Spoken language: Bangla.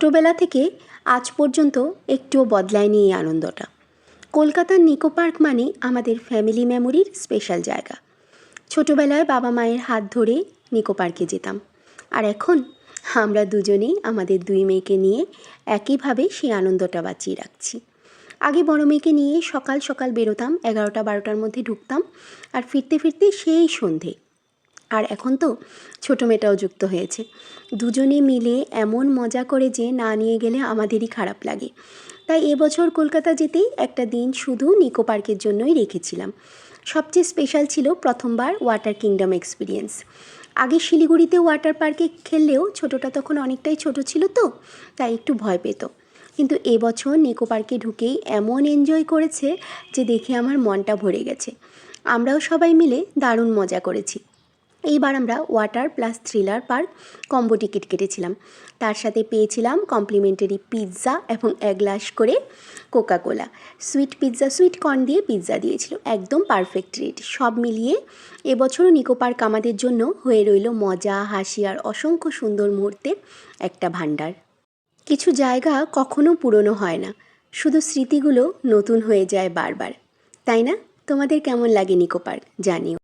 ছোটোবেলা থেকে আজ পর্যন্ত একটুও বদলায়নি এই আনন্দটা। কলকাতার নিকো পার্ক মানে আমাদের ফ্যামিলি মেমোরির স্পেশাল জায়গা। ছোটোবেলায় বাবা মায়ের হাত ধরে নিকো পার্কে যেতাম, আর এখন আমরা দুজনেই আমাদের দুই মেয়েকে নিয়ে একইভাবে সেই আনন্দটা বাঁচিয়ে রাখছি। আগে বড় মেয়েকে নিয়ে সকাল সকাল বেরোতাম, 11টা-12টার মধ্যে ঢুকতাম, আর ফিরতে ফিরতে সেই সন্ধে। আর এখন তো ছোটো মেয়েটাও যুক্ত হয়েছে। দুজনে মিলে এমন মজা করে যে না নিয়ে গেলে আমাদেরই খারাপ লাগে। তাই এবছর কলকাতা যেতেই একটা দিন শুধু নিকো পার্কের জন্যই রেখেছিলাম। সবচেয়ে স্পেশাল ছিল প্রথমবার ওয়াটার কিংডম এক্সপিরিয়েন্স। আগে শিলিগুড়িতে ওয়াটার পার্কে খেললেও ছোটোটা তখন অনেকটাই ছোট ছিল, তো তাই একটু ভয় পেত। কিন্তু এবছর নিকো পার্কে ঢুকেই এমন এনজয় করেছে যে দেখে আমার মনটা ভরে গেছে। আমরাও সবাই মিলে দারুণ মজা করেছি। এইবার আমরা water plus thriller park combo ticket কেটেছিলাম। তার সাথে পেয়েছিলাম কমপ্লিমেন্টারি পিৎজা এবং 1 গ্লাস করে Coca Cola. Sweet pizza, sweet corn দিয়ে পিৎজা দিয়েছিল, একদম পারফেক্ট রেট। সব মিলিয়ে এবছরও নিকো পার্ক আমাদের জন্য হয়ে রইল মজা, হাসি আর অসংখ্য সুন্দর মুহূর্তের একটা ভাণ্ডার। কিছু জায়গা কখনো পুরনো হয় না, শুধু স্মৃতিগুলো নতুন হয়ে যায় বারবার, তাই না? তোমাদের কেমন লাগে নিকো পার্ক জানিও।